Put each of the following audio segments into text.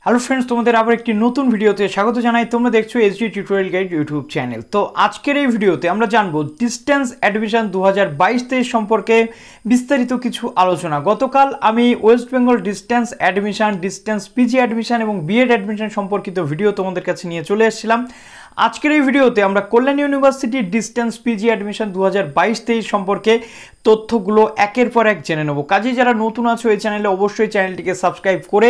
Hello friends, তোমাদের আবার একটি নতুন ভিডিওতে স্বাগত জানাই। তোমরা দেখছো SD tutorial guide YouTube channel. তো আজকের এই ভিডিওতে আমরা জানবো ডিস্টেন্স অ্যাডমিশন 2022-23 সম্পর্কে বিস্তারিত কিছু আলোচনা। গতকাল আমি West Bengal distance admission, distance PG admission এবং বিএড অ্যাডমিশন সম্পর্কিত ভিডিও তোমাদের কাছে নিয়ে চলে এসেছিলাম। আজকের এই ভিডিওতে আমরা Kalyani university distance PG admission 2022-23 সম্পর্কে তথ্যগুলো একের পর এক জেনে নেব। কাজেই যারা নতুন আছো এই চ্যানেলে অবশ্যই চ্যানেলটিকে সাবস্ক্রাইব করে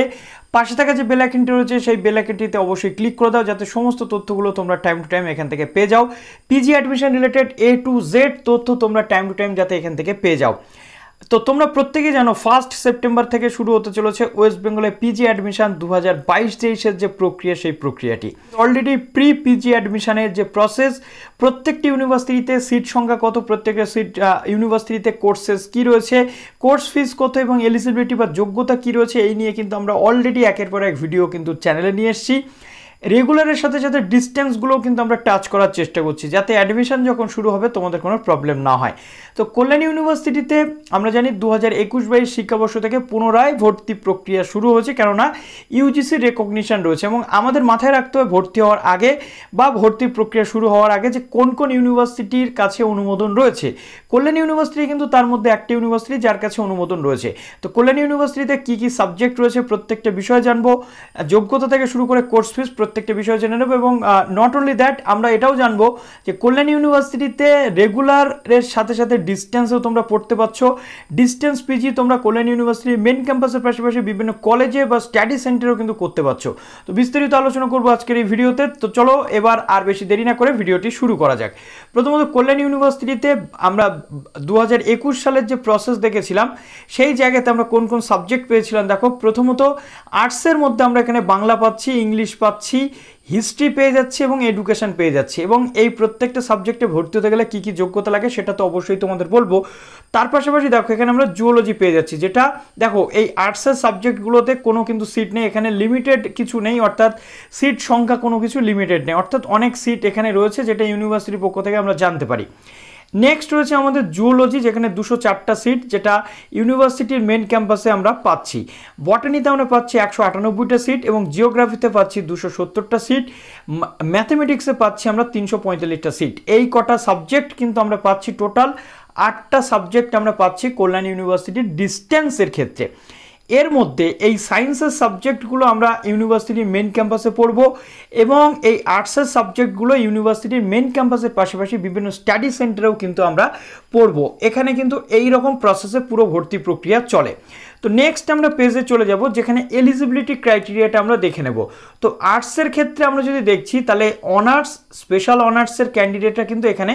পাশে থাকা যে বেল আইকনটি রয়েছে সেই বেল আইকনটিতে অবশ্যই ক্লিক করে দাও, যাতে সমস্ত তথ্যগুলো তোমরা টাইম টু টাইম এখান থেকে পেয়ে যাও। PG admission related A to Z তথ্য তোমরা টাইম টু টাইম যাতে এখান থেকে পেয়ে যাও। তো তোমরা প্রত্যেকেই জানো 1 সেপ্টেম্বর থেকে শুরু হতে চলেছে ওয়েস্ট বেঙ্গলে পিজি অ্যাডমিশন 2022-23 যে প্রক্রিয়া, সেই প্রক্রিয়াটি অলরেডি প্রি পিজি অ্যাডমিশনের যে প্রসেস, প্রত্যেকটি ইউনিভার্সিটিতে সিট সংখ্যা কত, প্রত্যেকটা সিট ইউনিভার্সিটিতে কোর্সেস কি রয়েছে, কোর্স ফিস কত এবং এলিজিবিলিটি বা যোগ্যতা কি রয়েছে, এই নিয়ে কিন্তু আমরা অলরেডি একের পর এক ভিডিও কিন্তু চ্যানেলে নিয়ে এসেছি। রেগুলারের সাথে সাথে ডিস্টেন্সগুলো কিন্তু আমরা টাচ করার চেষ্টা করছি, যাতে অ্যাডমিশন যখন শুরু হবে তোমাদের কোনো প্রবলেম না হয়। তো কল্যাণী ইউনিভার্সিটিতে আমরা জানি 2021-22 শিক্ষাবর্ষ থেকে পুনরায় ভর্তি প্রক্রিয়া শুরু হয়েছে, কেননা ইউজিসির রেকগনিশন রয়েছে এবং আমাদের মাথায় রাখতে হবে ভর্তি হওয়ার আগে বা ভর্তি প্রক্রিয়া শুরু হওয়ার আগে যে কোন কোন ইউনিভার্সিটির কাছে অনুমোদন রয়েছে। কল্যাণী ইউনিভার্সিটি কিন্তু তার মধ্যে একটা ইউনিভার্সিটি যার কাছে অনুমোদন রয়েছে। তো কল্যাণী ইউনিভার্সিটিতে কী কী সাবজেক্ট রয়েছে প্রত্যেকটা বিষয় জানবো, যোগ্যতা থেকে শুরু করে কোর্স ফিস প্রত্যেকটা বিষয় জেনে নেব। এবং নট অনলি দ্যাট, আমরা এটাও জানবো যে কল্যাণী ইউনিভার্সিটিতে রেগুলারের সাথে সাথে ডিস্টেন্সেও তোমরা পড়তে পারছো। ডিস্টেন্স পিজি তোমরা কল্যাণী ইউনিভার্সিটির মেন ক্যাম্পাসের পাশাপাশি বিভিন্ন কলেজে বা স্টাডি সেন্টারেও কিন্তু করতে পারছো। তো বিস্তারিত আলোচনা করবো আজকের এই ভিডিওতে। তো চলো এবার আর বেশি দেরি না করে ভিডিওটি শুরু করা যাক। প্রথমত কল্যাণী ইউনিভার্সিটিতে আমরা 2021 সালের যে প্রসেস দেখেছিলাম, সেই জায়গাতে আমরা কোন কোন সাবজেক্ট পেয়েছিলাম দেখো। প্রথমত আর্টসের মধ্যে আমরা এখানে বাংলা পাচ্ছি, ইংলিশ পাচ্ছি, হিস্ট্রি পেয়ে যাচ্ছি এবং এডুকেশন পেয়ে যাচ্ছি। এবং এই প্রত্যেকটা সাবজেক্টে ভর্তি হতে গেলে কী কী যোগ্যতা লাগে সেটা তো অবশ্যই তোমাদের বলবো। তার পাশাপাশি দেখো এখানে আমরা জুওলজি পেয়ে যাচ্ছি, যেটা দেখো এই আর্টসের সাবজেক্টগুলোতে কোনো কিন্তু সিট নেই, এখানে লিমিটেড কিছু নেই, অর্থাৎ সিট সংখ্যা কোনো কিছু লিমিটেড নেই, অর্থাৎ অনেক সিট এখানে রয়েছে, যেটা ইউনিভার্সিটির পক্ষ থেকে আমরা জানতে পারি। নেক্সট রয়েছে আমাদের জুওলজি, যেখানে 204টা সিট, যেটা ইউনিভার্সিটির মেন ক্যাম্পাসে আমরা পাচ্ছি। বটানিতে আমরা পাচ্ছি 198টা সিট এবং জিওগ্রাফিতে পাচ্ছি 270টা সিট, ম্যাথমেটিক্সে পাচ্ছি আমরা 345টা সিট। এই কটা সাবজেক্ট কিন্তু আমরা পাচ্ছি, টোটাল 8টা সাবজেক্ট আমরা পাচ্ছি কল্যাণী ইউনিভার্সিটির ডিস্টেন্সের ক্ষেত্রে। এর মধ্যে এই সায়েন্সের সাবজেক্টগুলো আমরা ইউনিভার্সিটির মেন ক্যাম্পাসে পড়ব এবং এই আর্টসের সাবজেক্টগুলো ইউনিভার্সিটির মেন ক্যাম্পাসের পাশাপাশি বিভিন্ন স্টাডি সেন্টারেও কিন্তু আমরা পড়ব। এখানে কিন্তু এই রকম প্রসেসে পুরো ভর্তি প্রক্রিয়া চলে। তো নেক্সট আমরা পেজে চলে যাব, যেখানে এলিজিবিলিটি ক্রাইটেরিয়াটা আমরা দেখে নেব। তো আর্টসের ক্ষেত্রে আমরা যদি দেখছি, তাহলে অনার্স, স্পেশাল অনার্সের ক্যান্ডিডেটরা কিন্তু এখানে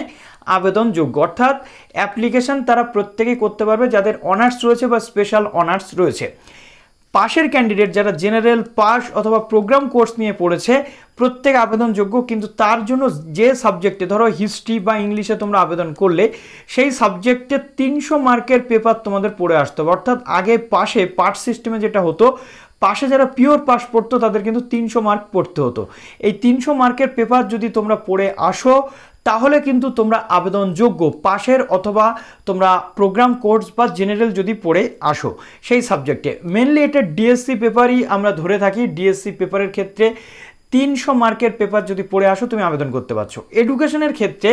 আবেদনযোগ্য, অর্থাৎ অ্যাপ্লিকেশন তারা প্রত্যেকেই করতে পারবে যাদের অনার্স রয়েছে বা স্পেশাল অনার্স রয়েছে। পাশের ক্যান্ডিডেট যারা জেনারেল পাস অথবা প্রোগ্রাম কোর্স নিয়ে পড়েছে প্রত্যেক আবেদনযোগ্য, কিন্তু তার জন্য যে সাবজেক্টে, ধরো হিস্ট্রি বা ইংলিশে তোমরা আবেদন করলে সেই সাবজেক্টে 300 মার্কের পেপার তোমাদের পড়ে আসতে হবে। অর্থাৎ আগে পাশে পার্ট সিস্টেমে যেটা হতো, পাশে যারা পিওর পাস পড়তো তাদের কিন্তু 300 মার্ক পড়তে হতো। এই 300 মার্কের পেপার যদি তোমরা পড়ে আসো তাহলে কিন্তু তোমরা আবেদনযোগ্য পাশের, অথবা তোমরা প্রোগ্রাম কোর্স বা জেনারেল যদি পড়ে আসো সেই সাবজেক্টে। মেনলি এটা ডিএসসি পেপারই আমরা ধরে থাকি। ডিএসসি পেপারের ক্ষেত্রে 300 মার্কের পেপার যদি পড়ে আসো তুমি আবেদন করতে পারছো। এডুকেশনের ক্ষেত্রে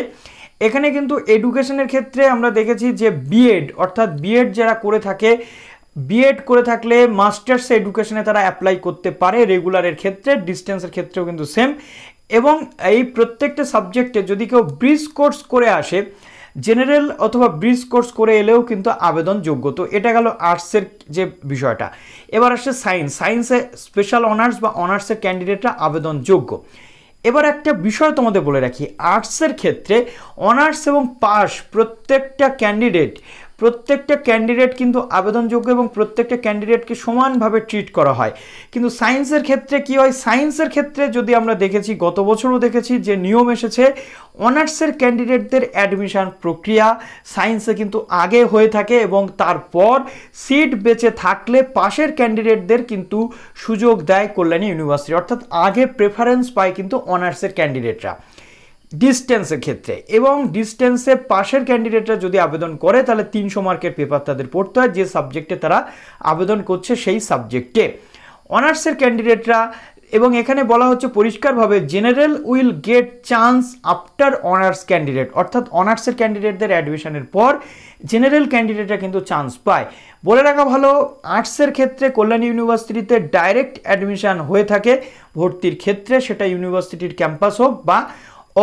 এখানে কিন্তু এডুকেশনের ক্ষেত্রে আমরা দেখেছি যে বিএড, অর্থাৎ বিএড যারা করে থাকে, বিএড করে থাকলে মাস্টার্স এডুকেশনে তারা অ্যাপ্লাই করতে পারে রেগুলারের ক্ষেত্রে, ডিস্টেন্সের ক্ষেত্রেও কিন্তু সেম। এবং এই প্রত্যেকটা সাবজেক্টে যদি কেউ ব্রিজ কোর্স করে আসে, জেনারেল অথবা ব্রিজ কোর্স করে এলেও কিন্তু আবেদনযোগ্য। তো এটা গেল আর্টসের যে বিষয়টা। এবার আসছে সায়েন্স, সায়েন্সে স্পেশাল অনার্স বা অনার্সের ক্যান্ডিডেটরা আবেদনযোগ্য। এবার একটা বিষয় তোমাদের বলে রাখি, আর্টসের ক্ষেত্রে অনার্স এবং পাস প্রত্যেকটা ক্যান্ডিডেট কিন্তু আবেদনযোগ্য এবং প্রত্যেকটা ক্যান্ডিডেটকে সমানভাবে ট্রিট করা হয়। কিন্তু সায়েন্সের ক্ষেত্রে কি হয়, সায়েন্সের ক্ষেত্রে যদি আমরা দেখেছি, গত বছরও দেখেছি যে নিয়ম এসেছে, অনার্সের ক্যান্ডিডেটদের অ্যাডমিশন প্রক্রিয়া সায়েন্সে কিন্তু আগে হয়ে থাকে এবং তারপর সিট বেঁচে থাকলে পাশের ক্যান্ডিডেটদের কিন্তু সুযোগ দেয় কল্যাণী ইউনিভার্সিটি, অর্থাৎ আগে প্রেফারেন্স পায় কিন্তু অনার্সের ক্যান্ডিডেটরা ডিস্টেন্সের ক্ষেত্রে। এবং ডিস্টেন্সে পাশের ক্যান্ডিডেটরা যদি আবেদন করে তাহলে 300 মার্কের পেপার তাদের পড়তে হয়, যে সাবজেক্টে তারা আবেদন করছে সেই সাবজেক্টে। অনার্সের ক্যান্ডিডেটরা, এবং এখানে বলা হচ্ছে পরিষ্কারভাবে general will get chance after honours candidate, অর্থাৎ অনার্সের ক্যান্ডিডেটদের অ্যাডমিশনের পর জেনারেল ক্যান্ডিডেটরা কিন্তু চান্স পায়। বলে রাখা ভালো, আর্টসের ক্ষেত্রে কল্যাণী ইউনিভার্সিটিতে ডাইরেক্ট অ্যাডমিশন হয়ে থাকে ভর্তির ক্ষেত্রে, সেটা ইউনিভার্সিটির ক্যাম্পাস হোক বা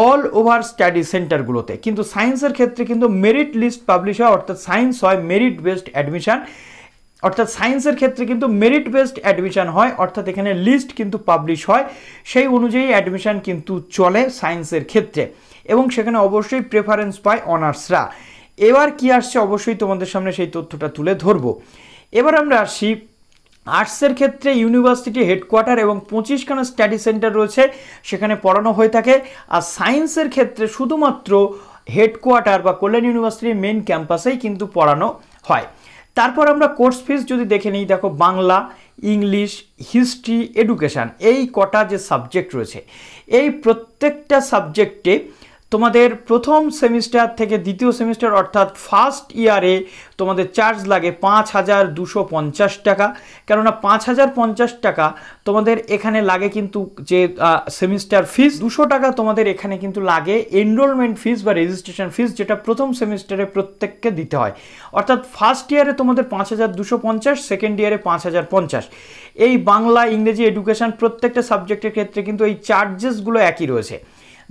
অল ওভার স্টাডি সেন্টারগুলোতে। কিন্তু সায়েন্সের ক্ষেত্রে কিন্তু মেরিট লিস্ট পাবলিশ হয়, অর্থাৎ সায়েন্স হয় মেরিট বেসড অ্যাডমিশন, অর্থাৎ সায়েন্সের ক্ষেত্রে কিন্তু মেরিট বেসড অ্যাডমিশন হয়, অর্থাৎ এখানে লিস্ট কিন্তু পাবলিশ হয়, সেই অনুযায়ী অ্যাডমিশন কিন্তু চলে সায়েন্সের ক্ষেত্রে, এবং সেখানে অবশ্যই প্রেফারেন্স পায় অনার্সরা। এবার কি আসছে অবশ্যই তোমাদের সামনে সেই তথ্যটা তুলে ধরবো। এবার আমরা আসি আর্টসের ক্ষেত্রে ইউনিভার্সিটি হেডকোয়ার্টার এবং 25খানা স্টাডি সেন্টার রয়েছে, সেখানে পড়ানো হয়ে থাকে। আর সায়েন্সের ক্ষেত্রে শুধুমাত্র হেডকোয়ার্টার বা কল্যাণী ইউনিভার্সিটির মেন ক্যাম্পাসেই কিন্তু পড়ানো হয়। তারপর আমরা কোর্স ফিস যদি দেখে নিই, দেখো বাংলা, ইংলিশ, হিস্ট্রি, এডুকেশান, এই কটা যে সাবজেক্ট রয়েছে, এই প্রত্যেকটা সাবজেক্টে তোমাদের প্রথম সেমিস্টার থেকে দ্বিতীয় সেমিস্টার অর্থাৎ ফার্স্ট ইয়ারে তোমাদের চার্জ লাগে 5250 টাকা। কেননা 5050 টাকা তোমাদের এখানে লাগে কিন্তু যে সেমিস্টার ফিস, 200 টাকা তোমাদের এখানে কিন্তু লাগে এনরোলমেন্ট ফিস বা রেজিস্ট্রেশন ফিস, যেটা প্রথম সেমিস্টারে প্রত্যেককে দিতে হয়। অর্থাৎ ফার্স্ট ইয়ারে তোমাদের 5250, সেকেন্ড ইয়ারে 5050। এই বাংলা, ইংরেজি, এডুকেশান প্রত্যেকটা সাবজেক্টের ক্ষেত্রে কিন্তু এই চার্জেসগুলো একই রয়েছে।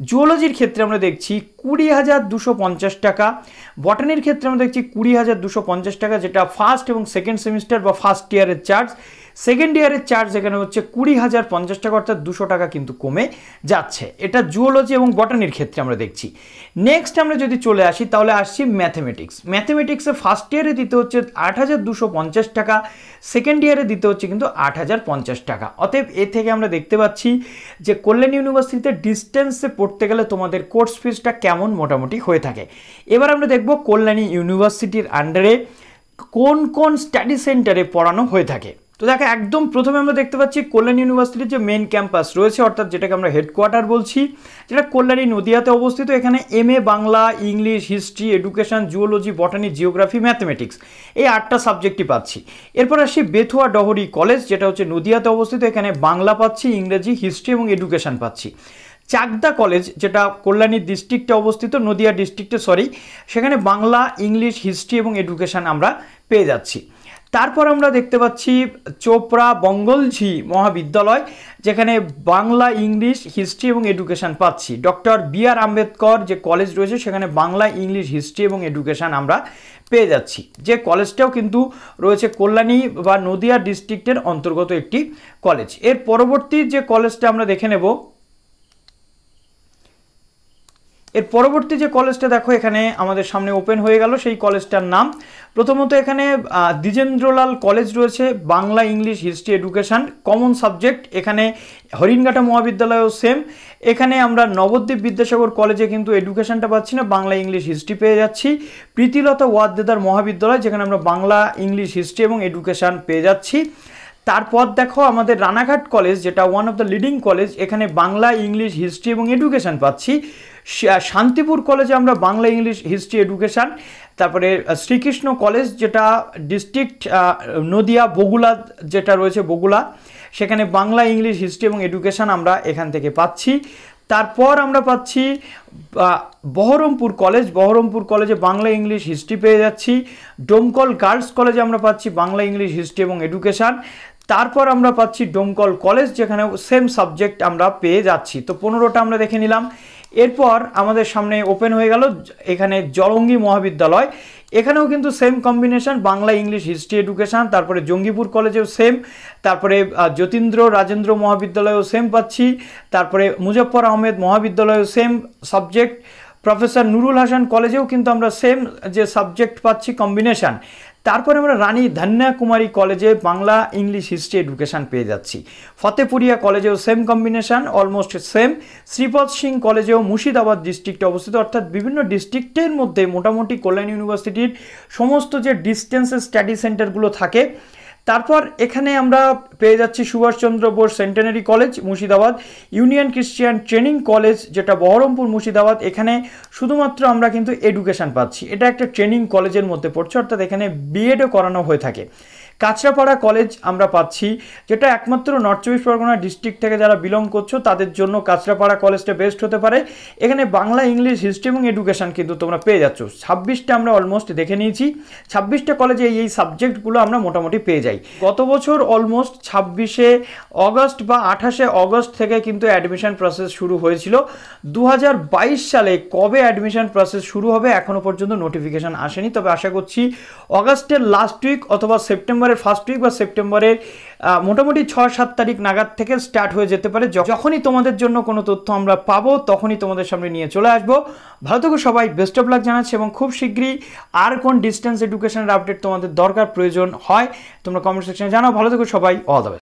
জুওলজির ক্ষেত্রে আমরা দেখছি 20,250 টাকা, বটানির ক্ষেত্রে আমরা দেখছি 20,250 টাকা, যেটা ফার্স্ট এবং সেকেন্ড সেমিস্টার বা ফার্স্ট ইয়ারের চার্জ। সেকেন্ড ইয়ারের চার্জ এখানে হচ্ছে 20,050 টাকা, অর্থাৎ 200 টাকা কিন্তু কমে যাচ্ছে। এটা জুওলজি এবং বটানির ক্ষেত্রে আমরা দেখছি। নেক্সট আমরা যদি চলে আসি তাহলে আসছি ম্যাথমেটিক্স। ম্যাথমেটিক্সে ফার্স্ট ইয়ারে দিতে হচ্ছে 8,250 টাকা, সেকেন্ড ইয়ারে দিতে হচ্ছে কিন্তু 8,050 টাকা। অতএব এ থেকে আমরা দেখতে পাচ্ছি যে কল্যাণী ইউনিভার্সিটিতে ডিস্টেন্সে পড়তে গেলে তোমাদের কোর্স ফিসটা কেমন মোটামুটি হয়ে থাকে। এবার আমরা দেখব কল্যাণী ইউনিভার্সিটির আন্ডারে কোন কোন স্টাডি সেন্টারে পড়ানো হয়ে থাকে। তো দেখো, একদম প্রথমে আমরা দেখতে পাচ্ছি কল্যাণী ইউনিভার্সিটির যে মেন ক্যাম্পাস রয়েছে, অর্থাৎ যেটাকে আমরা হেডকোয়ার্টার বলছি, যেটা কল্যাণী নদিয়াতে অবস্থিত। এখানে M.A Bangla, English, history, education, zoology, বটানি, geography, mathematics, এই 8টা সাবজেক্টই পাচ্ছি। এরপর আসি বেথুয়া ডহরি কলেজ, যেটা হচ্ছে নদিয়াতে অবস্থিত। এখানে বাংলা পাচ্ছি, ইংরেজি, হিস্ট্রি এবং এডুকেশন পাচ্ছি। চাকদা কলেজ, যেটা কল্যাণী ডিস্ট্রিক্টে অবস্থিত, নদিয়া ডিস্ট্রিক্টে সরি, সেখানে বাংলা, ইংলিশ, হিস্ট্রি এবং এডুকেশন আমরা পেয়ে যাচ্ছি। তারপর আমরা দেখতে পাচ্ছি চোপড়া বঙ্গলঝি মহাবিদ্যালয়, যেখানে বাংলা, ইংলিশ, হিস্ট্রি এবং এডুকেশন পাচ্ছি। Doctor B.R. আম্বেদকর যে কলেজ রয়েছে, সেখানে বাংলা, ইংলিশ, হিস্ট্রি এবং এডুকেশন আমরা পেয়ে যাচ্ছি, যে কলেজটাও কিন্তু রয়েছে কল্যাণী বা নদিয়া ডিস্ট্রিক্টের অন্তর্গত একটি কলেজ। এর পরবর্তী যে কলেজটা আমরা দেখে নেব, এর পরবর্তী যে কলেজটা দেখো এখানে আমাদের সামনে ওপেন হয়ে গেল, সেই কলেজটার নাম প্রথমত এখানে দ্বিজেন্দ্রলাল কলেজ রয়েছে, Bangla, English, history, education common subject. এখানে হরিণঘাটা মহাবিদ্যালয়ও সেম। এখানে আমরা নবদ্বীপ বিদ্যাসাগর কলেজে কিন্তু এডুকেশনটা পাচ্ছি না, বাংলা, ইংলিশ, হিস্ট্রি পেয়ে যাচ্ছি। প্রীতিলতা ওয়াদ্দেদার মহাবিদ্যালয়, যেখানে আমরা বাংলা, ইংলিশ, হিস্ট্রি এবং এডুকেশন পেয়ে যাচ্ছি। তারপর দেখো আমাদের রানাঘাট কলেজ, যেটা one of the leading college, এখানে বাংলা, ইংলিশ, হিস্ট্রি এবং এডুকেশন পাচ্ছি। শান্তিপুর কলেজে আমরা বাংলা, ইংলিশ, হিস্ট্রি, এডুকেশন। তারপরে শ্রীকৃষ্ণ কলেজ, যেটা ডিস্ট্রিক্ট নদিয়া বগুলা, যেটা রয়েছে বগুলা, সেখানে বাংলা, ইংলিশ, হিস্ট্রি এবং এডুকেশন আমরা এখান থেকে পাচ্ছি। তারপর আমরা পাচ্ছি বহরমপুর কলেজ, বহরমপুর কলেজে বাংলা, ইংলিশ, হিস্ট্রি পেয়ে যাচ্ছি। ডোমকল গার্লস কলেজে আমরা পাচ্ছি বাংলা, ইংলিশ, হিস্ট্রি এবং এডুকেশন। তারপর আমরা পাচ্ছি ডোমকল কলেজ, যেখানে সেম সাবজেক্ট আমরা পেয়ে যাচ্ছি। তো 15টা আমরা দেখে নিলাম। এরপর আমাদের সামনে ওপেন হয়ে গেল এখানে জলঙ্গি মহাবিদ্যালয়, এখানেও কিন্তু same combination Bangla, English, history, education. তারপরে জঙ্গিপুর কলেজেও সেম, তারপরে যতীন্দ্র রাজেন্দ্র মহাবিদ্যালয়েও সেম পাচ্ছি। তারপরে মুজফ্ফর আহমেদ মহাবিদ্যালয়েও same subject. Professor Nurul Hasan কলেজেও কিন্তু আমরা সেম যে সাবজেক্ট পাচ্ছি কম্বিনেশন। তারপরে আমরা রানী ধন্যা কুমারী কলেজে বাংলা, ইংলিশ, হিস্ট্রি, এডুকেশন পেয়ে যাচ্ছি। ফতেপুরিয়া কলেজেও same combination, almost same. Sripad Singh কলেজেও মুর্শিদাবাদ ডিস্ট্রিক্টে অবস্থিত, অর্থাৎ বিভিন্ন ডিস্ট্রিক্টের মধ্যে মোটামুটি কল্যাণী ইউনিভার্সিটির সমস্ত যে ডিস্টেন্সের স্টাডি সেন্টারগুলো থাকে। তারপর এখানে আমরা পেয়ে যাচ্ছি Subhash Chandra Bose centenary college Murshidabad, union Christian training college, যেটা বহরমপুর মুর্শিদাবাদ। এখানে শুধুমাত্র আমরা কিন্তু এডুকেশন পাচ্ছি, এটা একটা ট্রেনিং কলেজের মধ্যে পড়ছে, অর্থাৎ এখানে বিএডও করানো হয়ে থাকে। কাঁচরাপাড়া কলেজ আমরা পাচ্ছি, যেটা একমাত্র নর্থ চব্বিশ পরগনা ডিস্ট্রিক্ট থেকে যারা বিলং করছো তাদের জন্য কাঁচরাপাড়া কলেজটা বেস্ট হতে পারে। এখানে বাংলা, ইংলিশ, হিস্ট্রি এবং এডুকেশন কিন্তু তোমরা পেয়ে যাচ্ছ। 26টা আমরা অলমোস্ট দেখে নিয়েছি, 26টা কলেজে এই সাবজেক্টগুলো আমরা মোটামুটি পেয়ে যাই। গত বছর অলমোস্ট 26শে অগস্ট বা 28শে অগস্ট থেকে কিন্তু অ্যাডমিশন প্রসেস শুরু হয়েছিল। 2022 সালে কবে অ্যাডমিশন প্রসেস শুরু হবে এখনও পর্যন্ত নোটিফিকেশান আসেনি, তবে আশা করছি অগস্টের লাস্ট উইক অথবা সেপ্টেম্বরের ফার্স্ট উইক বা সেপ্টেম্বরের মোটামুটি 6-7 তারিখ নাগাদ থেকে স্টার্ট হয়ে যেতে পারে। যখনই তোমাদের জন্য কোনো তথ্য আমরা পাবো তখনই তোমাদের সামনে নিয়ে চলে আসবো। ভালো থেকো সবাই, বেস্ট অফ লাক জানাচ্ছি, এবং খুব শীঘ্রই আর কোন ডিস্টেন্স এডুকেশনের আপডেট তোমাদের দরকার প্রয়োজন হয় তোমরা কমেন্ট সেকশনে জানাও। ভালো থেকো সবাই, অল দ্য বেস্ট।